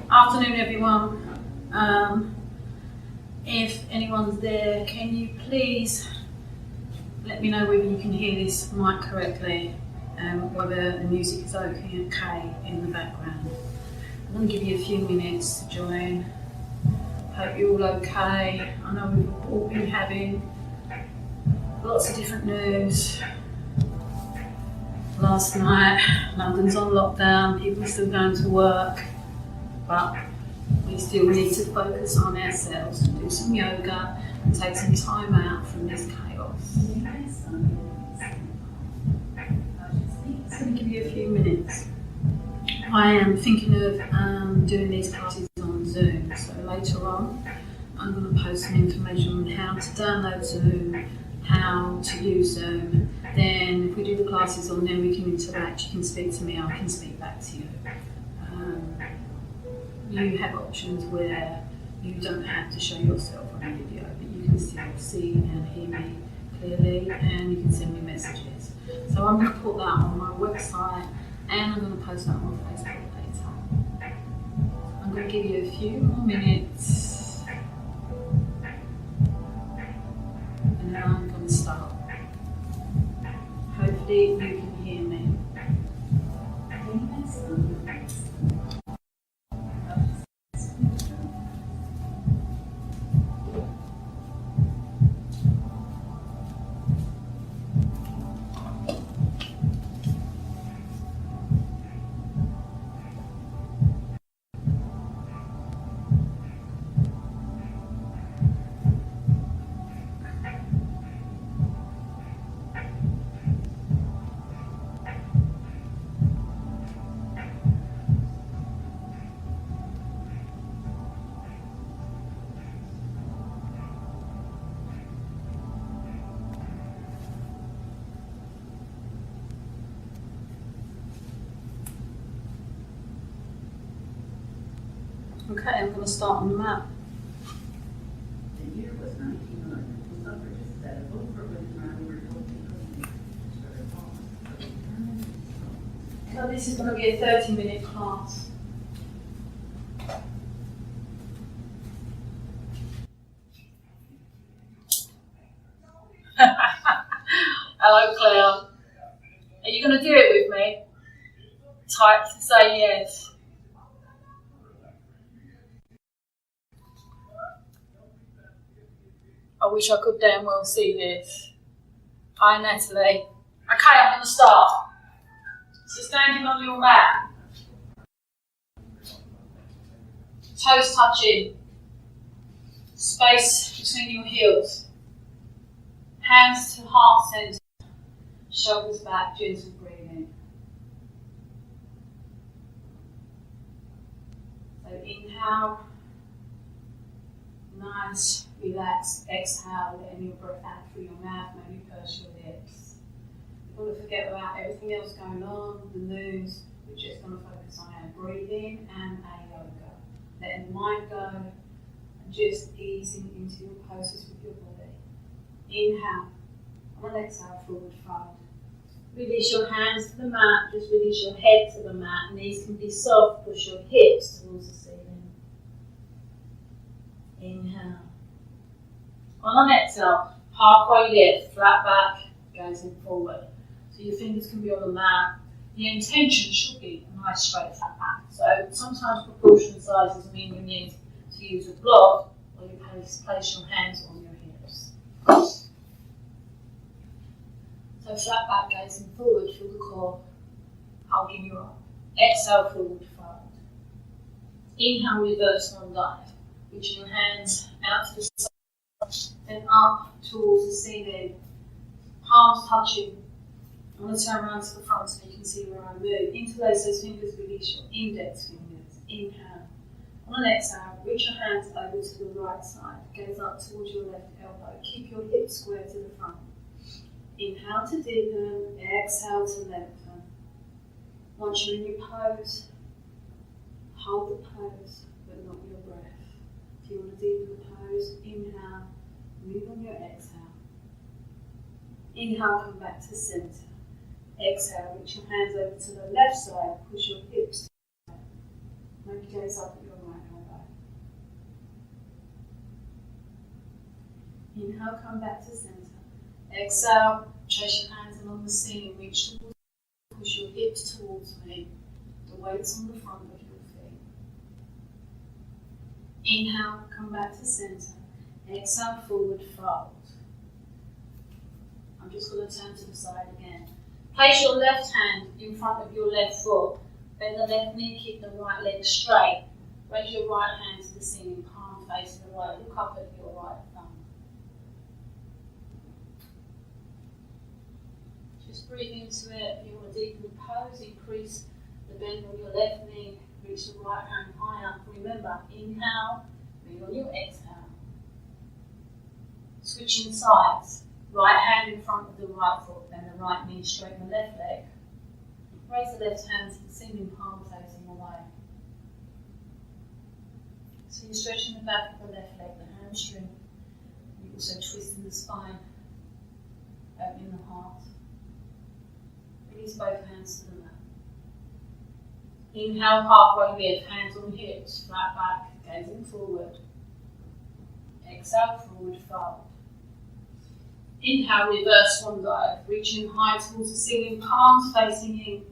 Afternoon, everyone. If anyone's there, can you please let me know whether you can hear this mic correctly and whether the music is okay in the background. I'm going to give you a few minutes to join. Hope you're all okay. I know we've all been having lots of different news. Last night, London's on lockdown, people are still going to work, but we still need to focus on ourselves and do some yoga and take some time out from this chaos. I'm going to give you a few minutes. I am thinking of doing these classes on Zoom, so later on I'm going to post some information on how to download Zoom, how to use Zoom. Then if we do the classes on there, we can interact, you can speak to me, I can speak back to you. You have options where you don't have to show yourself on a video, but you can still see and hear me clearly, and you can send me messages. So I'm going to put that on my website, and I'm going to post that on Facebook later. I'm going to give you a few more minutes, and then I'm going to start. Hopefully you can hear me. Okay, I'm going to start on the mat. The year was 1900. The suffragists said, vote for women around the world. So this is going to be a 30-minute class. Hello, Claire. Are you going to do it with me? Type to say yes. I wish I could damn well see this. Hi, Natalie. Okay, I'm going to start. So standing on your mat. Toes touching. Space between your heels. Hands to heart centre. Shoulders back, gentle breathing. So inhale. Nice, relax, exhale, letting your breath out through your mouth, maybe purse your lips. We're going to forget about everything else going on, the news. We're just going to focus on our breathing and our yoga. Letting the mind go and just easing into your poses with your body. Inhale, and exhale, forward fold. Release your hands to the mat, just release your head to the mat. Knees can be soft, push your hips towards the ceiling. Inhale. On an exhale, halfway lift, flat back, gazing forward. So your fingers can be on the mat. The intention should be a nice straight flat back. So sometimes proportion sizes mean you need to use a block, or you place your hands on your hips. So flat back, gazing forward, feel the core hugging you up. Exhale, forward fold. Inhale, reverse one dive. Reaching your hands out to the side, then up towards the ceiling, palms touching. I'm going to turn around to the front so you can see where I move. Interlace those fingers, release your index fingers. Inhale. On an exhale, reach your hands over to the right side, gaze up towards your left elbow. Keep your hips square to the front. Inhale to deepen, exhale to lengthen. Once you're in your pose, hold the pose, but not your breath. If you want to deepen the pose, inhale, move on your exhale. Inhale, come back to center. Exhale, reach your hands over to the left side, push your hips. gaze up at your right elbow. Inhale, come back to center. Exhale, trace your hands along the ceiling, reach towards, push your hips towards me. The weight's on the front of your feet. Inhale, come back to center. Exhale, forward fold. I'm just going to turn to the side again. Place your left hand in front of your left foot. Bend the left knee, keep the right leg straight. Raise your right hand to the ceiling, palm facing the right. Look up at your right thumb. Just breathe into it. If you want to deepen the pose, increase the bend on your left knee. Reach the right hand high up. Remember, inhale, bring on your exhale. Switching sides. Right hand in front of the right foot, then the right knee straighten the left leg. Raise the left hand to the ceiling, palm facing away. So you're stretching the back of the left leg, the hamstring. You're also twisting the spine, opening the heart. Release both hands to the mat. Inhale, halfway lift, hands on hips, flat back, gazing forward. Exhale, forward fold. Inhale, reverse swan dive, reaching high towards the ceiling, palms facing in.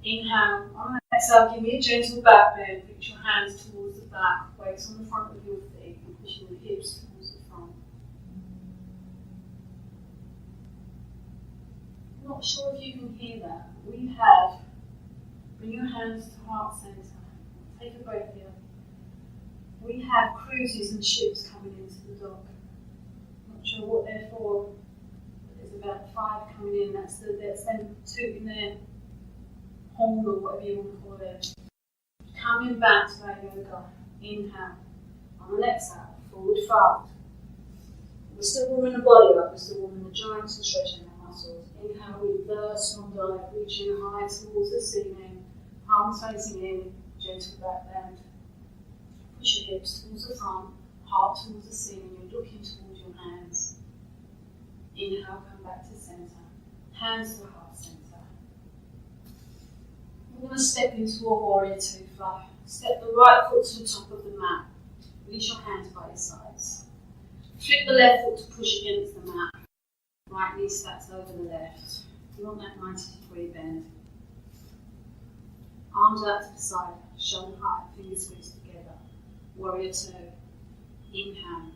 Inhale, on an exhale, give me a gentle back bend, reach your hands towards the back, weights on the front of your feet, and pushing the hips towards the front. I'm not sure if you can hear that. We have, bring your hands to heart center, take a breath here. We have cruises and ships coming into the dock. Not sure what they're for, but there's about 5 coming in. That's them tooting their horn or whatever you want to call it. Coming back to our yoga. Inhale. On an exhale, forward fold. We're still warming the body up. We're still warming the joints and stretching the muscles. Inhale, reverse swan dive, reaching high towards the ceiling. Palms facing in, gentle back bend. Push your hips towards the front, heart towards the ceiling. You're looking towards your hands. Inhale, come back to center. Hands to heart center. We're going to step into a warrior two fly. Step the right foot to the top of the mat. Release your hands by your sides. Flip the left foot to push against the mat. Right knee stacks over the left. You want that 90-degree bend. Arms out to the side, shoulder height, fingers squeezed together. Warrior two. Inhale.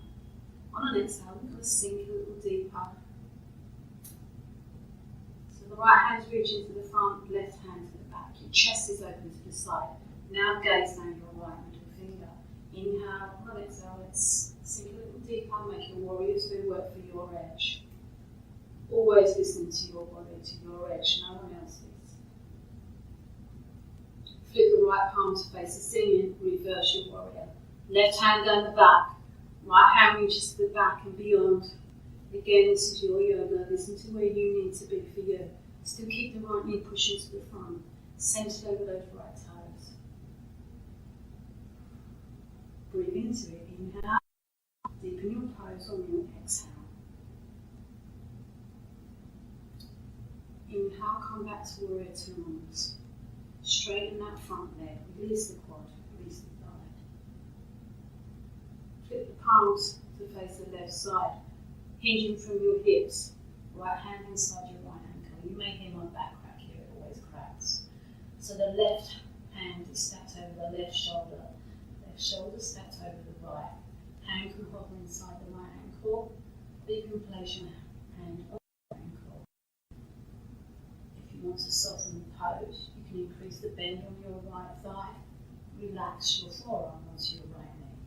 On an exhale, we're going to sink a little deeper. So the right hand's reaching to the front, left hand to the back. Your chest is open to the side. Now gaze down your right middle finger. Inhale, on an exhale, let's sink a little deeper, make your warrior two work for your edge. Always listening to your body, to your edge, no one else's. Flip the right palm to face the ceiling, reverse your warrior. Left hand down the back, right hand reaches to the back and beyond. Again, this is your yoga. Listen to where you need to be for you. Still keep the right knee pushing to the front, centered over those right toes. Breathe into it. Inhale. Deepen your pose on your exhale. Inhale, come back to warrior two arms. Straighten that front leg. Release the quad. Release the thigh. Flip the palms to face the left side. Hinging from your hips. Right hand inside your right ankle. You may hear my back crack here. It always cracks. So the left hand is stacked over the left shoulder. Left shoulder stacked over the right. Hand can hover inside the right ankle. Or you can place your hand on the ankle. If you want to soften the pose, you can increase the bend on your right thigh. Relax your forearm onto your right knee.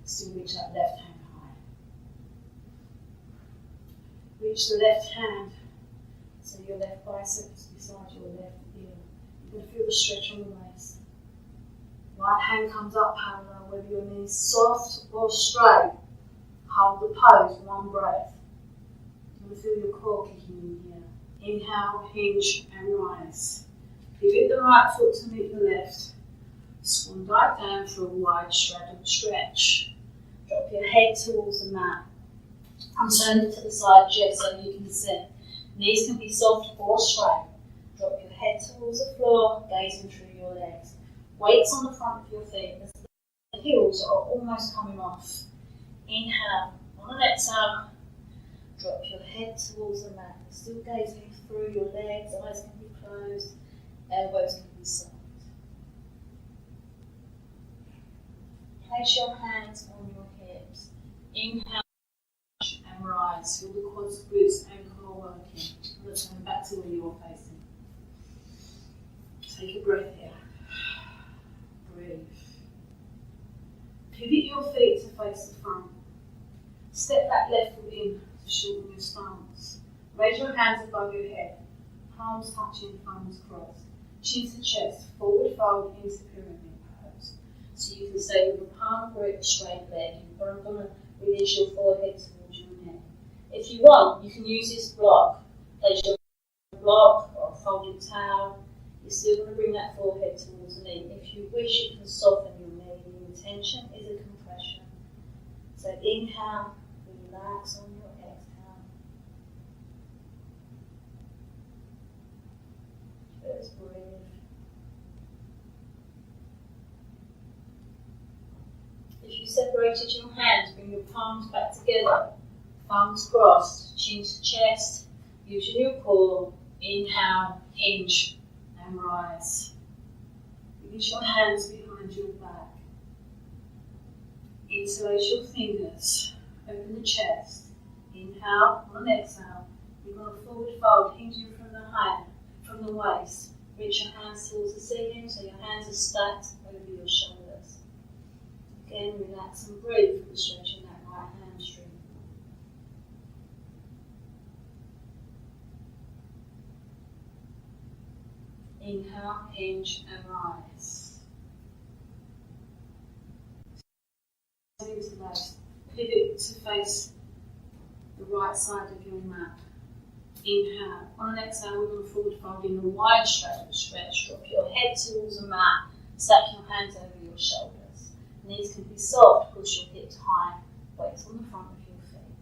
Still reach that left hand high. Reach the left hand, so your left bicep is beside your left ear. You're going to feel the stretch on the waist. Right hand comes up parallel, whether your knees soft or straight. Hold the pose, one breath. You're going to feel your core kicking in here. Inhale, hinge and rise. Pivot the right foot to meet the left. Swan dive down for a wide straddled stretch. Drop your head towards the mat. And turn it to the side just so you can sit. Knees can be soft or straight. Drop your head towards the floor, gazing through your legs. Weights on the front of your feet. The heels are almost coming off. Inhale. On an exhale, drop your head towards the mat. Still gazing through your legs. Eyes can be closed. Elbows can be soft. Place your hands on your hips. Inhale and rise. Feel the quads, glutes, and core working. Let's turn back to where you are facing. Take a breath here. Breathe. Pivot your feet to face the front. Step that left foot in to shorten your stance. Raise your hands above your head. Palms touching, thumbs crossed. Chin to chest, forward fold into pyramid pose. So you can stay with a palm grip, straight leg. You're going to release your forehead towards your neck. If you want, you can use this block. Place your block or a folded towel. You're still going to bring that forehead towards the knee. If you wish, you can soften your knee. The intention is a compression. So inhale, relax on your exhale. Just breathe. If you separated your hands, bring your palms back together. Thumbs crossed, chin to chest. Using your core. Inhale, hinge. And rise. Release your hands behind your back. Interlace your fingers. Open the chest. Inhale. On an exhale, you're going to forward fold, hinging from the waist. Reach your hands towards the ceiling so your hands are stacked over your shoulders. Again, relax and breathe for stretching that right hamstring. Inhale, hinge and rise. Into those. Pivot to face the right side of your mat. Inhale. On an exhale, we're going to forward fold in a wide stretch. Drop your head towards the mat. Stack your hands over your shoulders. Knees can be soft. Push your hips high. Weights on the front of your feet.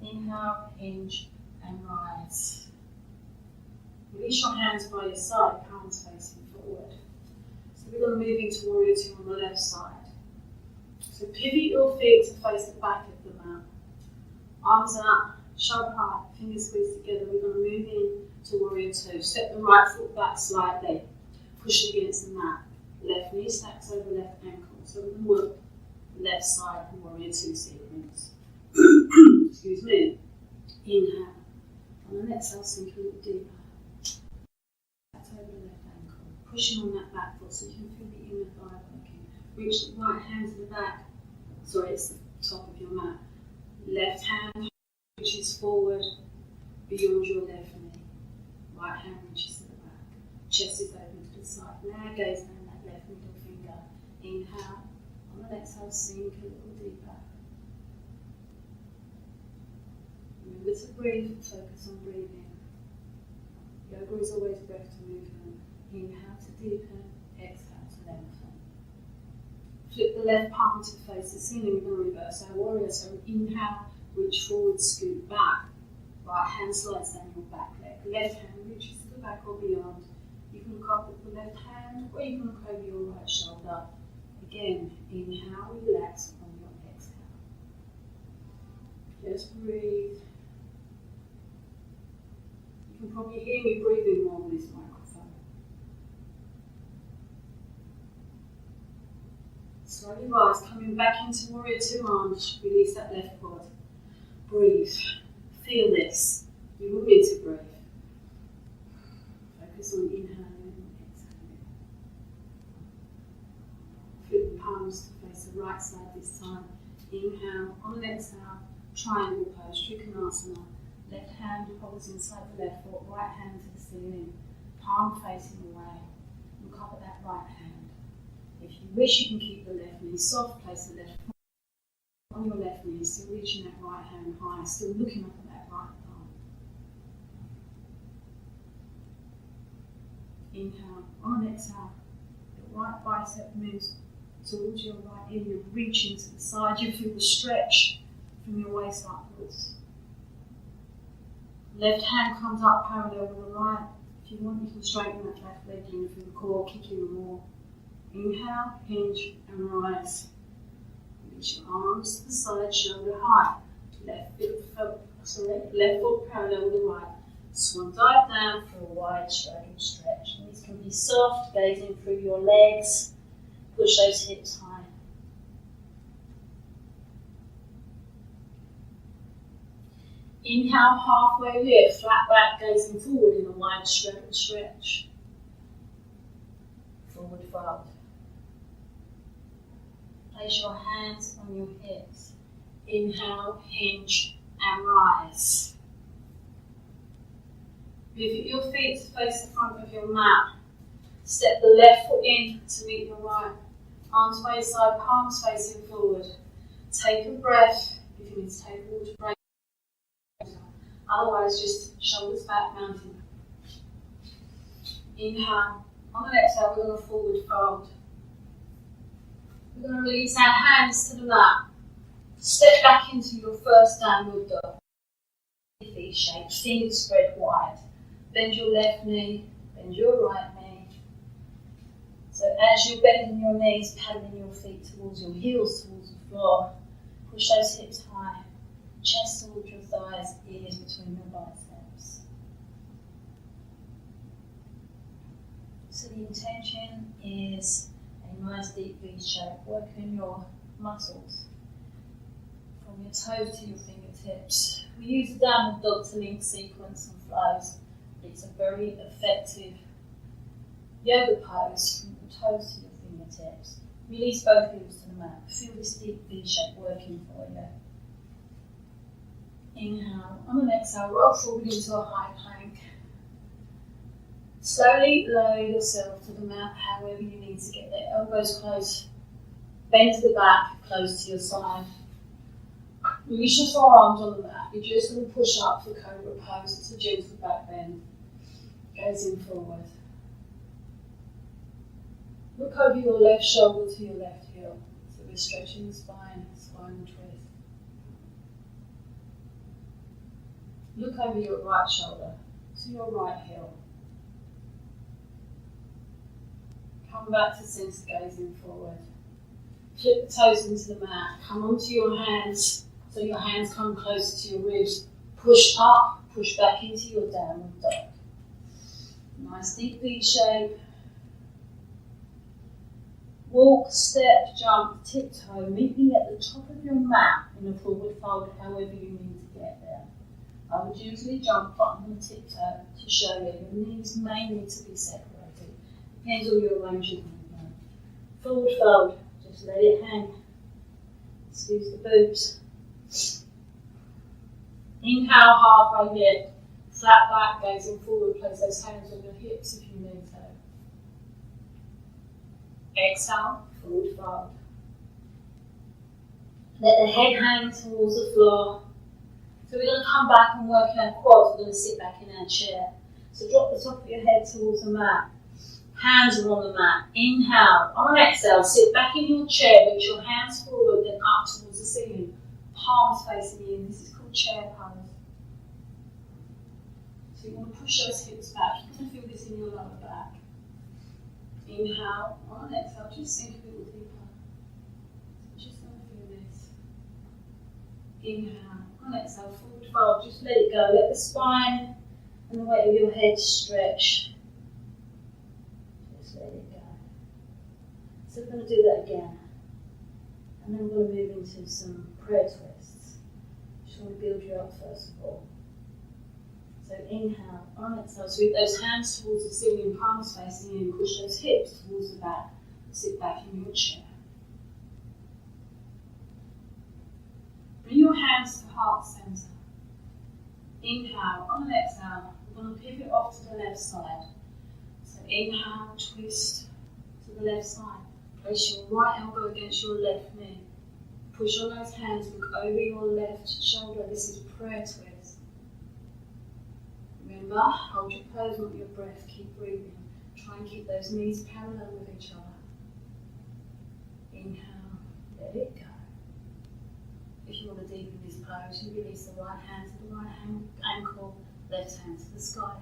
Inhale, hinge, and rise. Release your hands by your side, palms facing forward. So we're going to move into Warrior Two on the left side. So pivot your feet to face the back of the mat. Arms up, shoulder height, fingers squeezed together. We're going to move in to Warrior Two. Step the right foot back slightly. Push against the mat. Left knee stacks over left ankle. So we're going to work the left side of Warrior Two sequence. Excuse me. Inhale. On the exhale, sink a little deeper. That's over the left ankle. Pushing on that back foot so you can feel the inner thigh working. Reach the right hand to the back. Sorry, it's the top of your mat. Left hand reaches forward beyond your left knee. Right hand reaches to the back. Chest is open to the side. Now gaze down that left middle finger. Inhale. On the exhale, sink a little deeper. Remember to breathe, focus on breathing. Yoga is always breath to movement. Inhale to deepen, exhale to lengthen. Flip the left palm to face the ceiling. We're going to reverse our warrior. So inhale, reach forward, scoot back. Right hand slides down your back leg. Left hand reaches to the back or beyond. You can look up with the left hand or you can look over your right shoulder. Again, inhale, relax on your exhale. Just breathe. You can probably hear me breathing more with this microphone. Slowly rise, coming back into Warrior Two arms. Release that left quad. Breathe. Feel this. You will need to breathe. Focus on inhaling and exhaling. Flip the palms to face the right side this time. Inhale. On an exhale, triangle pose, Trikonasana. Left hand holds inside the left foot, right hand to the ceiling, palm facing away. Look up at that right hand. If you wish, you can keep the left knee soft, place the left foot on your left knee, still reaching that right hand high, still looking up at that right thumb. Inhale, on an exhale, the right bicep moves towards your right ear, you're reaching to the side, you feel the stretch from your waist upwards. Left hand comes up parallel with the right. If you want, you can straighten that left leg in through the core, kick in more. Inhale, hinge and rise. Reach your arms to the side, shoulder high. Left foot parallel with the right. Swan dive down for a wide straddle stretch. And these can be soft, gazing through your legs. Push those hips high. Inhale, halfway lift, flat back, gazing forward in a wide straddle stretch. Forward fold. Place your hands on your hips. Inhale, hinge and rise. Pivot your feet to face the front of your mat. Step the left foot in to meet your right. Arms wayside, palms facing forward. Take a breath if you need to take a water break. Otherwise, just shoulders back, mountain. Inhale. On the exhale, we're going to forward fold. We're going to release our hands to the mat. Step back into your first downward dog. V shape, fingers spread wide. Bend your left knee, bend your right knee. So as you're bending your knees, paddling your feet towards your heels, towards the floor. Push those hips high. Chest towards your thighs, ears between your biceps. So the intention is a nice deep V shape, working your muscles from your toes to your fingertips. We use the downward dog to link sequence and flows. It's a very effective yoga pose from your toes to your fingertips. Release both heels to the mat. Feel this deep V shape working for you. Inhale. On the exhale, roll forward into a high plank. Slowly lower yourself to the mat however you need to get there. Elbows close. Bend to the back, close to your side. Release your forearms on the mat. You're just going to push up for Cobra Pose. It's a gentle back bend. Gazing forward. Look over your left shoulder to your left heel. So we're stretching the spine, spinal twist. Look over your right shoulder to your right heel. Come back to center, gazing forward. Flip the toes into the mat. Come onto your hands so your hands come closer to your ribs. Push up, push back into your downward dog. Nice deep V shape. Walk, step, jump, tiptoe. Meet me at the top of your mat in a forward fold, however you need to get there. I would usually jump, but I'm going to tiptoe to show you. Your knees may need to be separated. Depends on your range of movement. Forward fold, just let it hang. Squeeze the boobs. Inhale, halfway lift. Flat back, gazing forward. Place those hands on your hips if you need to. Exhale, forward fold. Let the head hang towards the floor. So we're going to come back and work our quads. We're going to sit back in our chair. So drop the top of your head towards the mat. Hands are on the mat. Inhale. On exhale, sit back in your chair. Reach your hands forward, then up towards the ceiling. Palms facing in. This is called chair pose. So you want to push those hips back. You can feel this in your lower back. Inhale. On exhale, just sink a little deeper. Just going to feel this. Inhale. On exhale, forward fold. Just let it go. Let the spine and the weight of your head stretch. Just let it go. So we're going to do that again. And then we're going to move into some prayer twists. Just want to build you up first of all. So inhale, on exhale, sweep those hands towards the ceiling, palms facing in, push those hips towards the back, sit back in your chair. Bring your hands to heart center. Inhale, on exhale, we're going to pivot off to the left side. So inhale, twist to the left side. Place your right elbow against your left knee. Push on those hands, look over your left shoulder. This is prayer twist. Remember, hold your pose, not your breath, keep breathing. Try and keep those knees parallel with each other. Inhale, let it go. If you want to deepen this pose, you release the right hand to the right ankle, Left hand to the sky.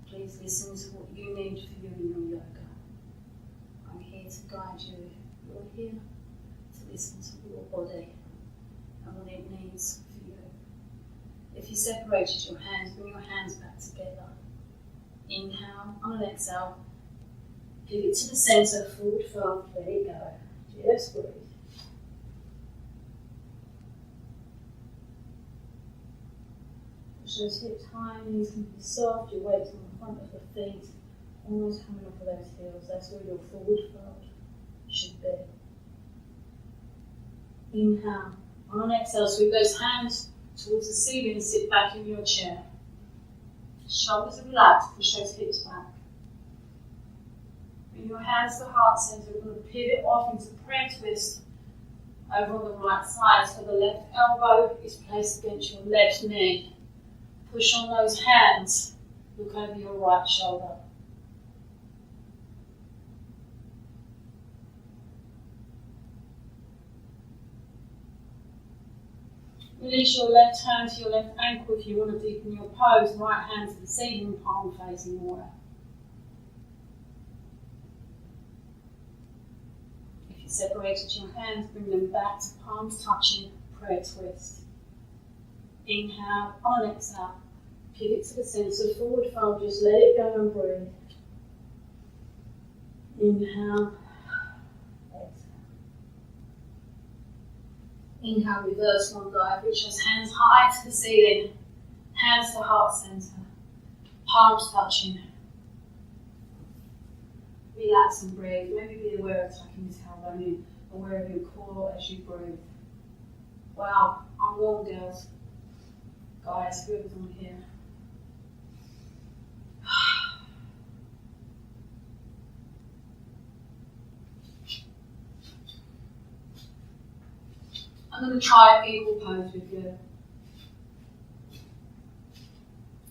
Please listen to what you need for you in your yoga. I'm here to guide you. You're here to listen to your body and what it needs for you. If you separated your hands, bring your hands back together. Inhale, on an exhale, pivot to the centre, forward fold, let it go. Just breathe. Push those hips high, knees can be soft, your weight's on the front of the feet, almost coming off of those heels. That's where your forward fold should be. Inhale. On an exhale, sweep those hands towards the ceiling and sit back in your chair. Shoulders are relaxed, push those hips back. Bring your hands to the heart center. We're going to pivot off into prayer twist over on the right side. So the left elbow is placed against your left knee. Push on those hands. Look over your right shoulder. Release your left hand to your left ankle if you want to deepen your pose. Right hand to the ceiling, palm facing away. If you separated your hands, bring them back to palms touching, prayer twist. Inhale, on an exhale, pivot to the centre, forward fold, just let it go and breathe. Inhale, exhale. Inhale, reverse one dive, reach those hands high to the ceiling, hands to heart centre, palms touching. Relax and breathe. Maybe be aware of tucking this tailbone in, aware of your core as you breathe. Wow, I'm warm, girls. Guys, whoever's on here. I'm going to try eagle pose with you.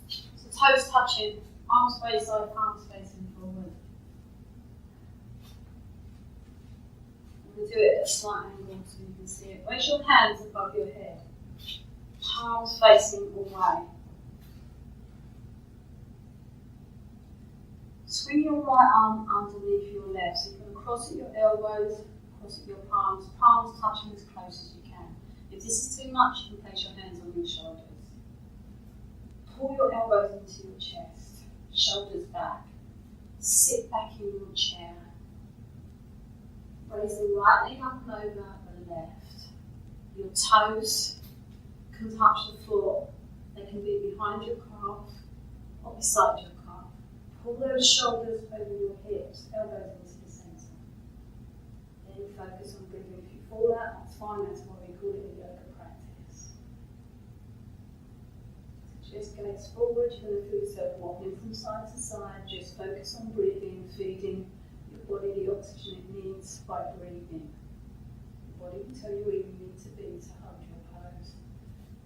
So toes touching, arms face side, palms facing forward. I'm going to do it at a slight angle so you can see it. Raise your hands above your head, palms facing away. Swing your right arm underneath your left, so you're going to cross at your elbows, cross at your palms, palms touching as close as you can. If this is too much, you can place your hands on your shoulders. Pull your elbows into your chest, shoulders back. Sit back in your chair. Raise the right leg up and over the left. Your toes can touch the floor. They can be behind your calf or beside your calf. Pull those shoulders over your hips, elbows into the centre. Then focus on breathing. If you fall out, that's fine, that's why we call it a yoga practice. So just gaze forward, you're going to feel yourself wobbling from side to side. Just focus on breathing, feeding your body the oxygen it needs by breathing. Your body will tell you where you need to be to hold your pose.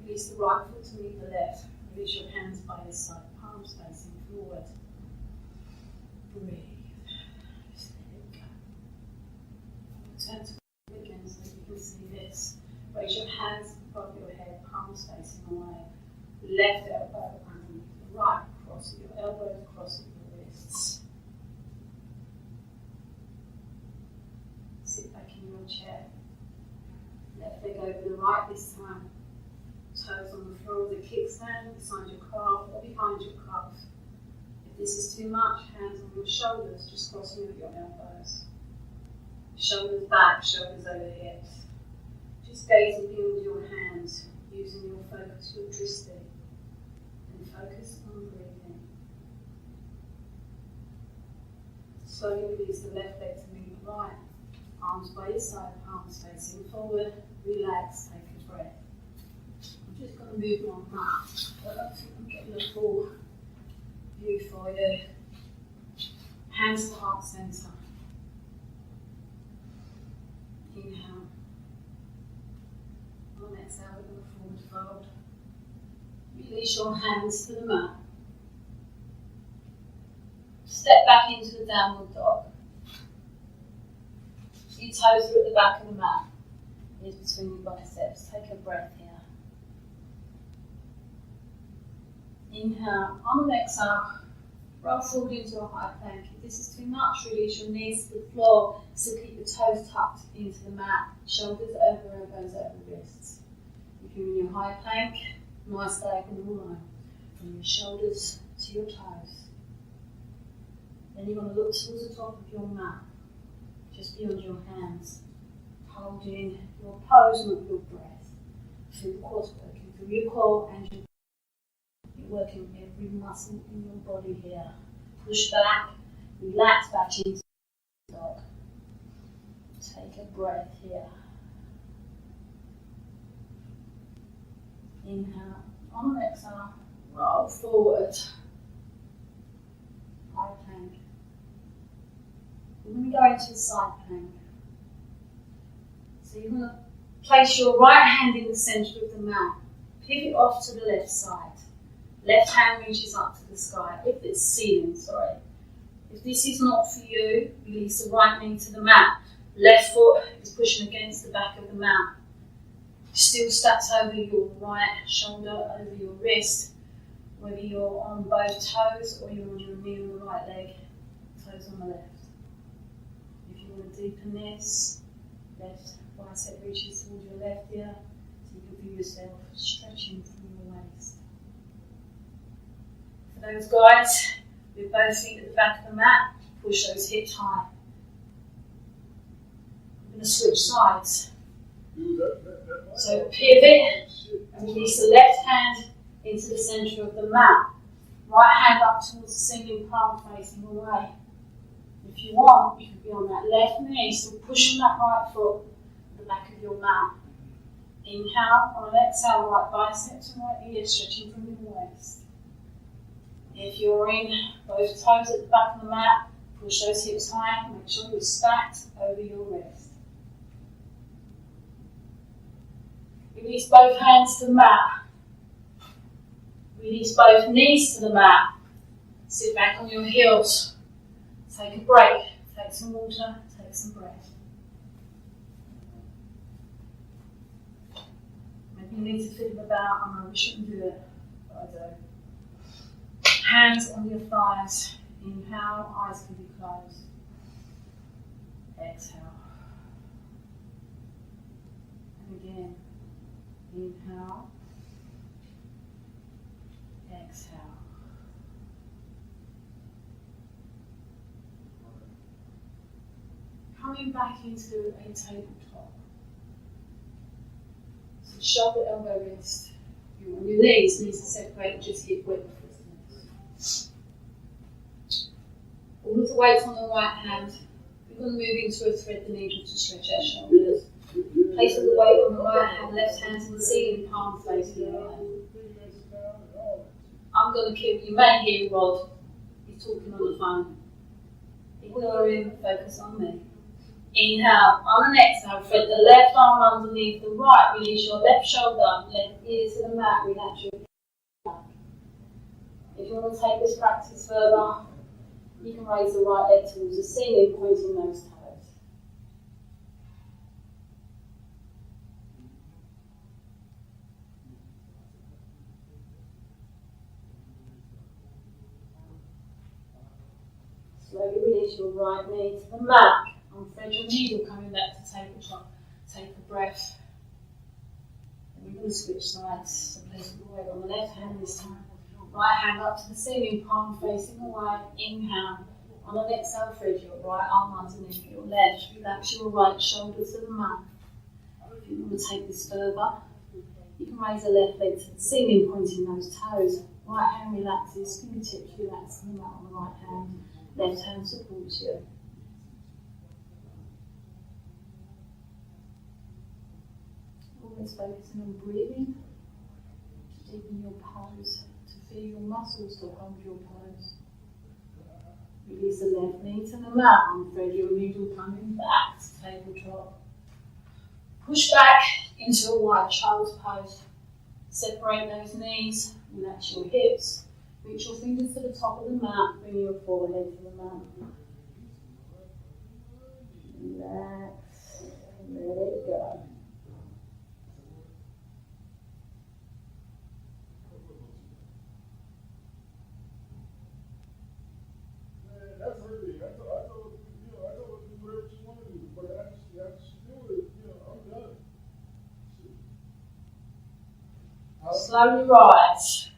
Release the right foot to meet the left. Release your hands by your side, palms facing forward. Breathe. Just let it go. Turn to it again so you can see this. Raise your hands above your head, palms facing away. Left elbow underneath the right. Cross at your elbows, cross at your wrists. Sit back in your chair. Left leg over the right this time. Toes on the floor of the kickstand, beside your calf or behind your calf. If this is too much, hands on your shoulders, just crossing over your elbows. Shoulders back, shoulders over hips. Just gazing beyond your hands, using your focus, your drishti, and focus on breathing. Slowly release the left leg to meet the right. Arms by your side, palms facing forward. Relax, take a breath. I'm just going to move my mat, but I'm getting a full view for you. Hands to heart centre. Inhale. On exhale, we're going to forward fold. Release your hands to the mat. Step back into the downward dog. Your toes are at the back of the mat. Knees between your biceps. Take a breath here. Inhale, on an exhale, roll forward into a high plank. If this is too much, release your knees to the floor. So keep the toes tucked into the mat, shoulders over elbows over wrists. If you're in your high plank, nice diagonal line from your shoulders to your toes. Then you're going to look towards the top of your mat, just beyond your hands, holding your pose, not your breath. Feel the quads working through your core and your You're working every muscle in your body here. Push back, relax back into dog. Take a breath here. Inhale, on an exhale, roll forward. High plank. We're going to go into a side plank. So you're going to place your right hand in the centre of the mat. Pivot off to the left side. Left hand reaches up to the sky, if it's ceiling, sorry. If this is not for you, release the right knee to the mat. Left foot is pushing against the back of the mat. Still stacked over your right shoulder, over your wrist, whether you're on both toes or you're on your knee on the right leg, toes on the left. If you want to deepen this, left bicep reaches towards your left ear, so you can feel yourself stretching from your waist. For those guys with both feet at the back of the mat, push those hips high. We're going to switch sides. So pivot and release the left hand into the centre of the mat. Right hand up towards the ceiling, palm facing away. If you want, you can be on that left knee, so pushing that right foot at the back of your mat. Inhale, on an exhale, right bicep to right ear, stretching from your waist. If you're in both toes at the back of the mat, push those hips high, make sure you're stacked over your wrist. Release both hands to the mat. Release both knees to the mat. Sit back on your heels. Take a break. Take some water. Take some breath. Maybe you need to fiddle about. I know we shouldn't do it, but I do. Hands on your thighs. Inhale, eyes can be closed. Exhale. And again. Inhale, exhale. Coming back into a tabletop. So shoulder, elbow, wrist. You're on your knees are separated, just hip width. All of the weight on the right hand. We're going to move into a thread the needle to stretch our shoulders. Place all the weight on the right hand, left hand to the ceiling, palm facing away. I'm going to kill you. May hear Rod. He's talking on the phone. Ignore him, focus on me. Inhale, on an exhale, thread the left arm underneath the right. Release your left shoulder, left ear to the mat, relax your back. If you want to take this practice further, you can raise the right leg towards the ceiling, pointing those toes. Slowly release your right knee to the mat. Unthread your needle, coming back to tabletop. Take a breath. And we're going to switch sides. So place the weight on the left hand this time. Right hand up to the ceiling, palm facing away. Inhale. On an exhale, thread your right arm underneath your left. Relax your right shoulder to the mat. If you want to take this further, you can raise the left leg to the ceiling, pointing those toes. Right hand relaxes, fingertips relax on the mat on the right hand. Left hand supports you. Always focusing on breathing, to deepen your pose, to feel your muscles to hold your pose. Release the left knee to the mat, unthread your needle, coming back to tabletop. Push back into a wide child's pose. Separate those knees, relax your hips. Reach your fingers to the top of the mat, bring your forehead to the mat. Relax, let it go. Slowly rise.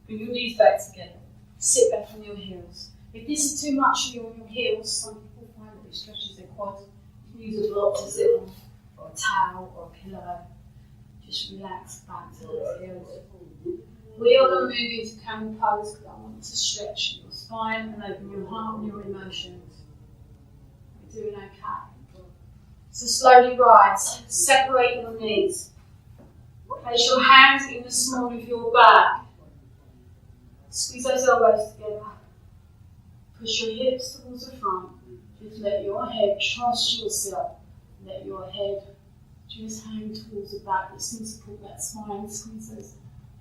Bring your knees back together. Sit back on your heels. If this is too much for you on your heels, some people find that it stretches their quads. You can use a block to sit on, or a towel, or a pillow. Just relax back to those heels. We are going to move into camel pose because I want to stretch your spine and open your heart and your emotions. We're doing okay. So slowly rise. Separate your knees. Place your hands in the small of your back. Squeeze those elbows together. Push your hips towards the front. Just let your head trust yourself. Let your head just hang towards the back. Let's support that spine. Squeeze those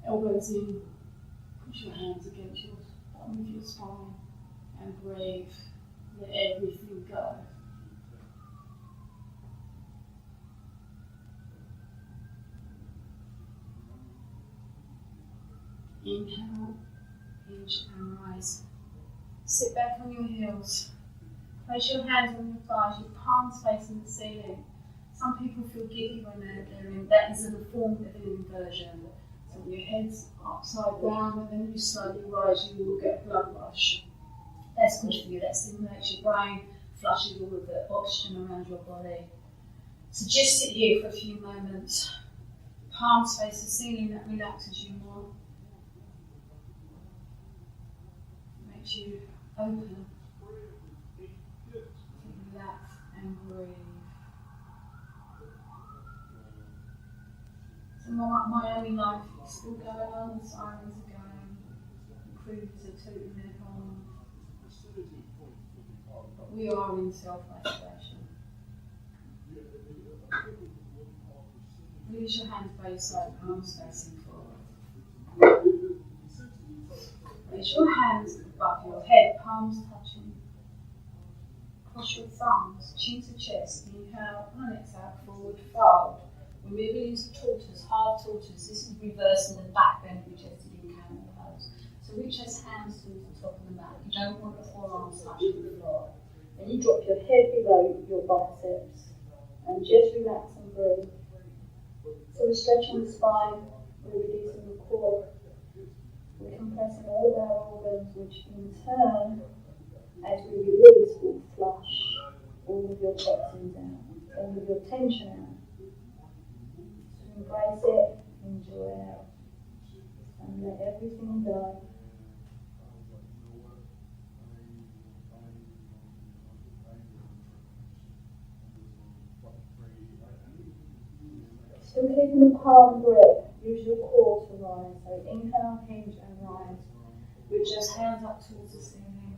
elbows in. Push your hands against your bottom of your spine. And breathe. Let everything go. Inhale, hinge and rise. Sit back on your heels. Place your hands on your thighs, your palms facing the ceiling. Some people feel giddy when they're in. That is a form of an inversion. So your head's upside down and then you slowly rise, you will get a blood rush. That's good for you. That stimulates your brain, flushes all of the oxygen around your body. So just sit here for a few moments. Palms face the ceiling, that relaxes you more. Makes you open. Relax and breathe. So Miami life is still going on, the sirens are going, the cruisers are tooting their horn. But we are in self-isolation. Release your hands by your side, palms facing forward. Place your hands above your head, palms touching. Cross your thumbs, chin to chest. Inhale and exhale, forward fold. We're moving into tortoise, half tortoise. This is reversing the back bend we just did in camel pose. So reach those hands to the top of the mat. You don't want the forearms touching the floor. Then you drop your head below your biceps and just relax and breathe. So we're stretching the spine, we're releasing the core. We're compressing all of our organs, which in turn, as we release, will flush all of your toxins out, all of your tension out. So embrace it, enjoy it, and let everything go. Still keeping a calm grip, use your core to rise. So inhale, hinge and rise. Reach those hands up towards the ceiling.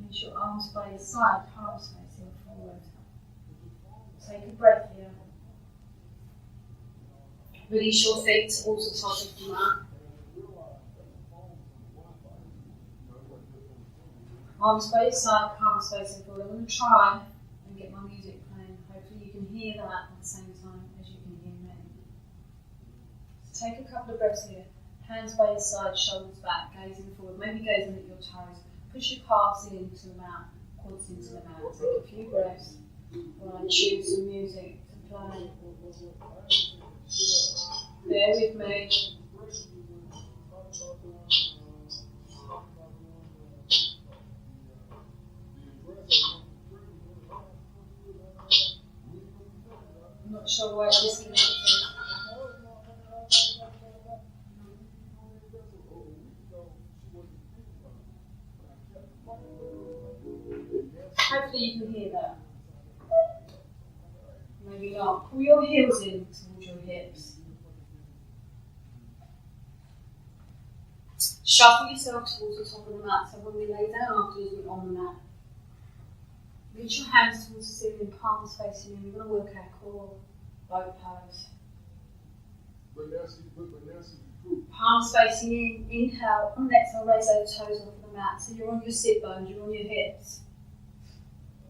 Reach your arms by your side, palms facing forward. Take a breath here. Release your feet towards the top of the mat. Arms by your side, palms facing forward. I'm going to try and get my music playing. Hopefully you can hear that at the same time as you can hear me. So take a couple of breaths here. Hands by your side, shoulders back, gazing forward. Maybe gazing at your toes. Push your calves into the mat, quads into the mat. Take a few breaths while I choose some music to play. Bear with me. I'm not sure why I disconnected. Hopefully you can hear that. Maybe not. Pull your heels in towards your hips. Shuffle yourself towards the top of the mat. So when we lay down afterwards, we're on the mat. Reach your hands towards the ceiling, palms facing in. We're going to work our core, boat pose. Palms facing in. Inhale and exhale, raise those toes off the mat. So you're on your sit bones, you're on your hips.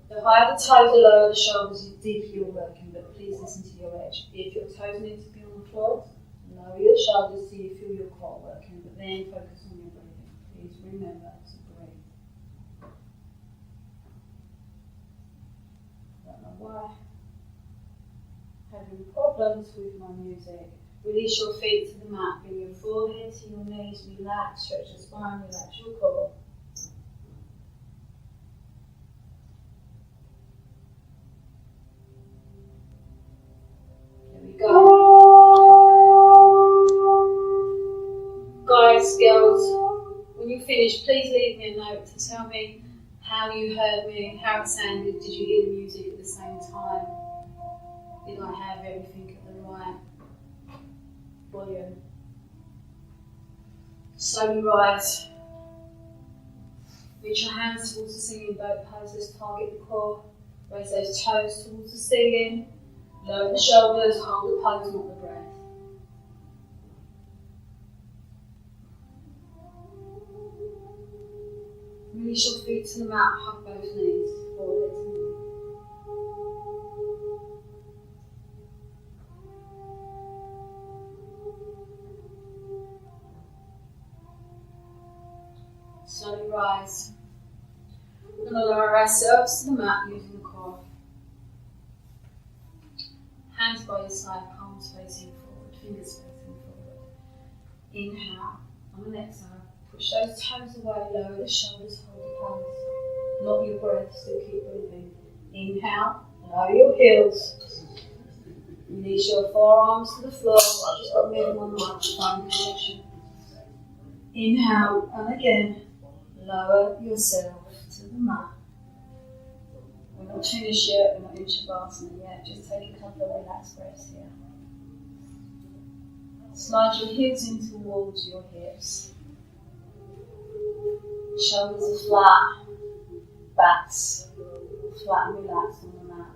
The higher the toes, the lower the shoulders, the deeper you're working, but please listen to your edge. If your toes need to be on the floor, lower your shoulders so you feel your core working, but then focus on your breathing. Please remember to breathe. why. Having problems with my music. Release your feet to the mat. Bring your forehead to your knees. Relax, stretch your spine, relax your core. Here we go. Guys, girls, when you finish, please leave me a note to tell me how you heard me, how it sounded. Did you hear the music at the same time? Did I have everything at the right volume? Slowly rise. Reach your hands towards the singing boat poses, target the core. Raise those toes towards the ceiling. Lower the shoulders, hold the pose, not the breath. Release your feet to the mat, hug both knees, forehead to knee. Slowly rise. We're going to lower ourselves to the mat using the core. Hands by your side, palms facing forward, fingers facing forward. Inhale. On the exhale, push those toes away, lower the shoulders, hold the pose. Not your breath, still keep breathing. Inhale, lower your heels. Release your forearms to the floor. I've just got moving on the microphone connection. Inhale, and again, lower yourself to the mat. We're not finished yet, we're not in Shavasana yet. Just take a couple of relaxed breaths here. Slide your heels in towards your hips. Shoulders are flat, backs flat and relaxed on the mat.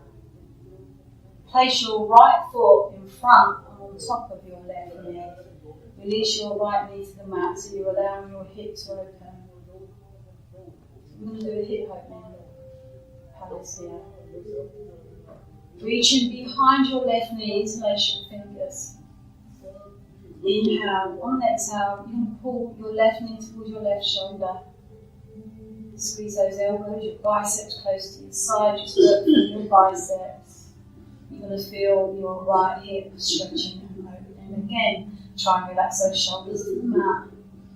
Place your right foot in front and on top of your left knee. Release your right knee to the mat so you're allowing your hips to open. I'm going to do a hip opening palace here. Reaching behind your left knees, lace your fingers. Inhale, on exhale, you can pull your left knee towards your left shoulder. Squeeze those elbows, your biceps close to your side, just work through your biceps. You're going to feel your right hip stretching and opening. Again, try and relax those shoulders to the mat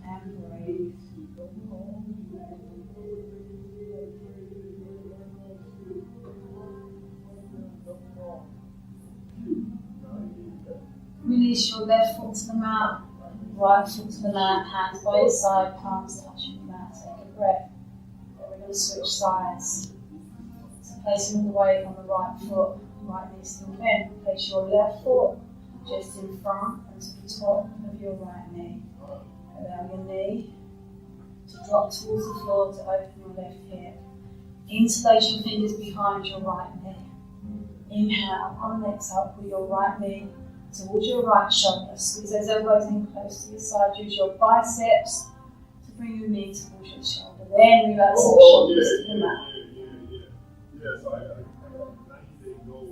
and breathe. Release your left foot to the mat, right foot to the mat, hands by your side, palms touching the mat. Take a breath. Then we're going to switch sides. So placing the weight on the right foot, right knee still bent. Place your left foot just in front and to the top of your right knee. Allow your knee to drop towards the floor to open your left hip. Interlace your fingers behind your right knee. Inhale, on the exhale, pull your right knee towards your right shoulder. Squeeze those elbows in close to your side. Use your biceps to bring your knee towards your shoulder. Then relax the shoulders to the mat. Yes, I 90-day goal.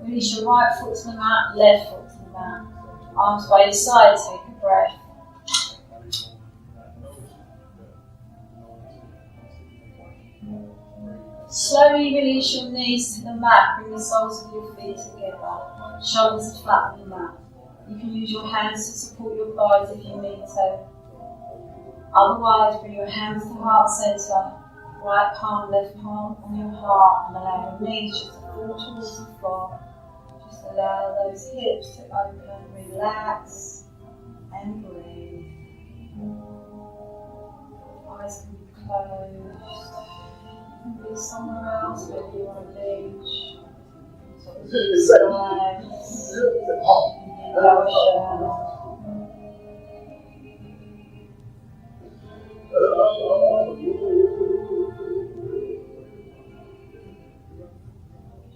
Release your right foot to the mat, left foot to the mat. Arms by your side, take a breath. Slowly release your knees to the mat, bring the soles of your feet together. Shoulders are flat on the mat. You can use your hands to support your thighs if you need to. Otherwise, bring your hands to heart center. Right palm, left palm on your heart, and allow your knees just to fall towards the floor. Just allow those hips to open, relax, and breathe. Eyes can be closed. You can be somewhere else, maybe you're on a beach. Sort of relax. In the ocean.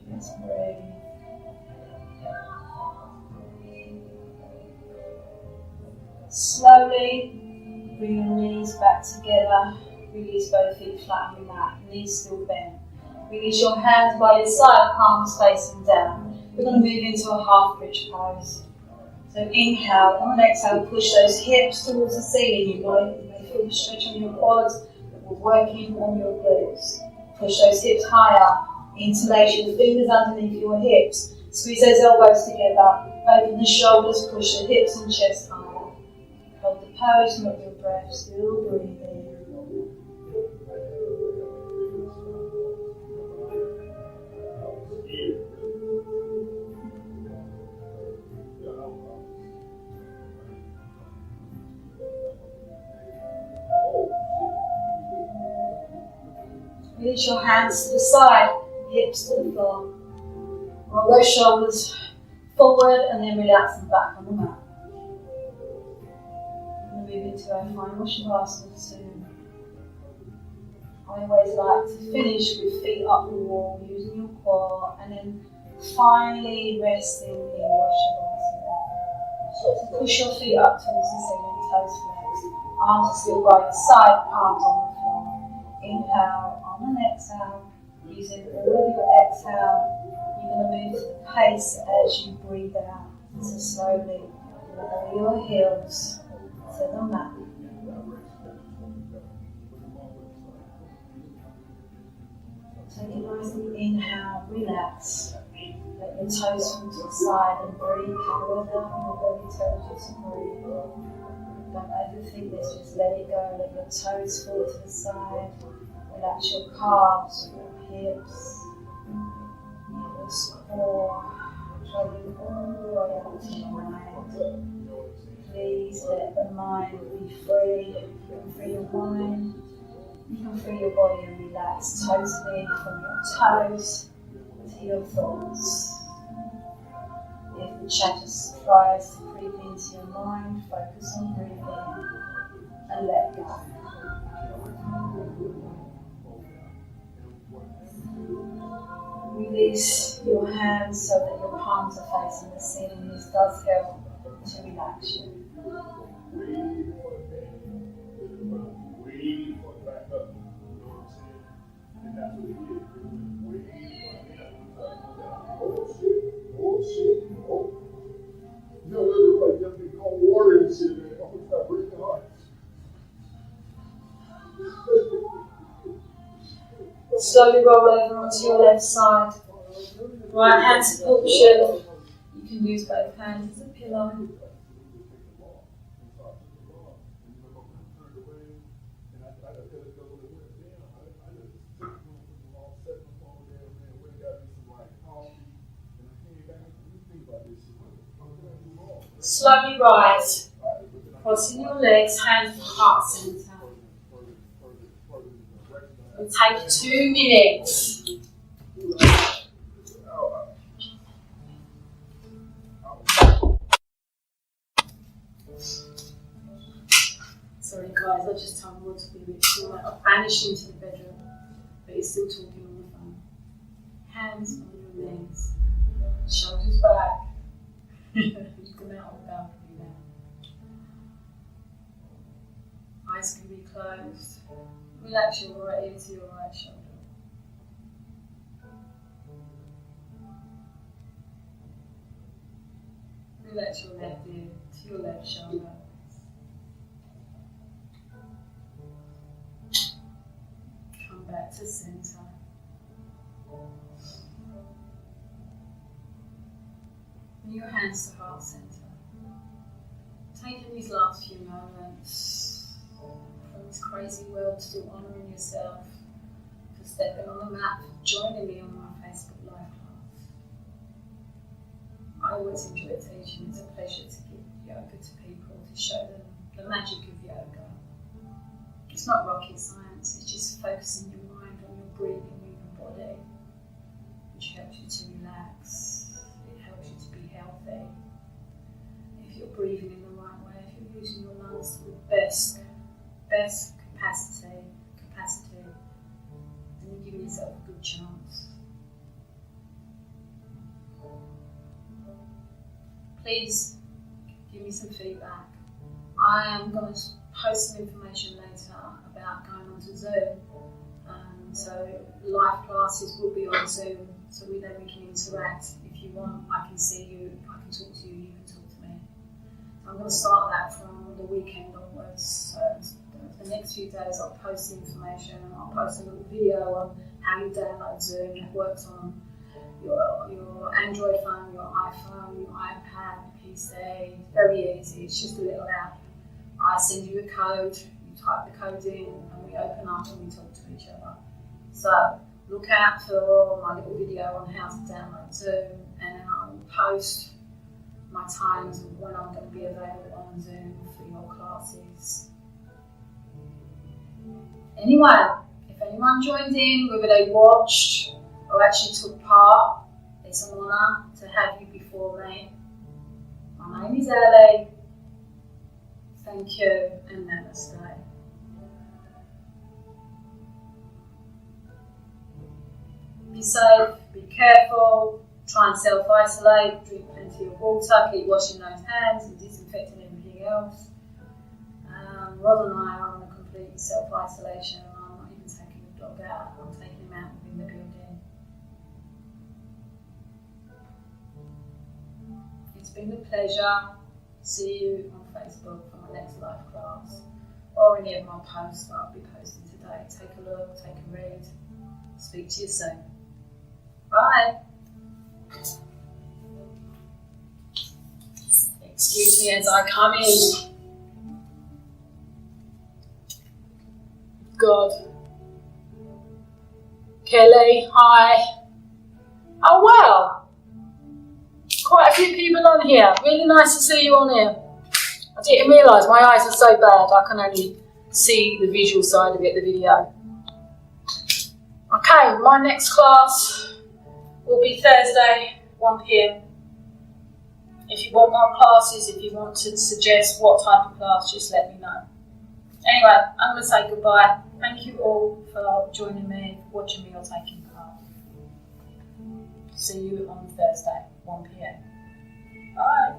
Just breathe. Slowly bring your knees back together. Release both feet flat on the mat, knees still bent. Release your hands by your side, palms facing down. We're going to move into a half bridge pose. So inhale, on an exhale, push those hips towards the ceiling. You may feel the stretch on your quads, but we're working on your glutes. Push those hips higher. Interlace your fingers underneath your hips. Squeeze those elbows together. Open the shoulders, push the hips and chest higher. Hold the pose, not your breath, still breathing. Release your hands to the side, hips to the floor. Roll those shoulders forward and then relax them back on the mat. We'll move into our final Shavasana soon. I always like to finish with feet up the wall, using your core, and then finally resting in your Shavasana. So push your feet up towards the ceiling, toes flexed, arms are still by your side, palms on the floor. Inhale, on an exhale, using all of your exhale, you're going to move to the pace as you breathe out. So slowly lower your heels to the mat. Take a nice deep inhale, relax. Let your toes fall to the side and breathe. Lower down your belly, toes just breathe. Don't overthink this, just let it go. Let your toes fall to the side. Relax your calves, your hips, your core, traveling all the way up to your mind. Please let the mind be free. You can free your mind, you can free your body and relax totally from your toes to your thoughts. If the chatter tries to creep into your mind, focus on breathing and let go. Release your hands so that your palms are facing the ceiling. This does help to relax you. Slowly roll over onto your left side. Right hand support the shin. You can use both hands as a pillow. Slowly rise. Crossing your legs, hands to heart center. We'll take 2 minutes. Sorry guys, I just told Rod to be a bit short. I've vanished into the bedroom, but he's still talking on the phone. Hands on your legs, shoulders back. You come out on the balcony now. Eyes can be closed. Relax your right ear to your right shoulder. Relax your left ear to your left shoulder. Come back to center. Bring your hands to heart center. Taking these last few moments from this crazy world, still honouring yourself for stepping on the mat, for joining me on my Facebook Live class. I always enjoy teaching. It's a pleasure to give yoga to people, to show them the magic of yoga. It's not rocket science, it's just focusing your mind on your breathing, moving body, which helps you to relax, it helps you to be healthy. If you're breathing in the right way, if you're using your lungs to the best capacity, then you're giving yourself a good chance. Please give me some feedback. I am going to post some information later about going on to Zoom. So live classes will be on Zoom, so then we can interact. If you want, I can see you, I can talk to you, you can talk to me. I'm going to start that from the weekend onwards. So the next few days I'll post the information and I'll post a little video on how you download Zoom. It works on your Android phone, your iPhone, your iPad, PC. Very easy. It's just a little app. I send you a code, you type the code in, and we open up and we talk to each other. So look out for my little video on how to download Zoom, and then I will post my times of when I'm going to be available on Zoom for your classes. Anyway, if anyone joined in, whether they watched or actually took part, it's an honour to have you before me. My name is Ellie. Thank you and namaste. Be safe, be careful, try and self-isolate, drink plenty of water, keep washing those hands and disinfecting everything else. Rod and I are on a complete self-isolation and I'm not even taking the dog out, I'm taking him out within the building. It's been a pleasure. See you on Facebook for my next live class or any of my posts that I'll be posting today. Take a look, take a read. Speak to you soon. Bye. Excuse me as I come in. God. Kelly, hi. Oh wow. Quite a few people on here. Really nice to see you on here. I didn't realise my eyes are so bad I can only see the visual side of it, the video. Okay, my next class will be Thursday, 1 p.m. If you want more classes, if you want to suggest what type of class, just let me know. Anyway, I'm going to say goodbye. Thank you all for joining me, watching me or taking part. See you on Thursday, 1 p.m. Bye.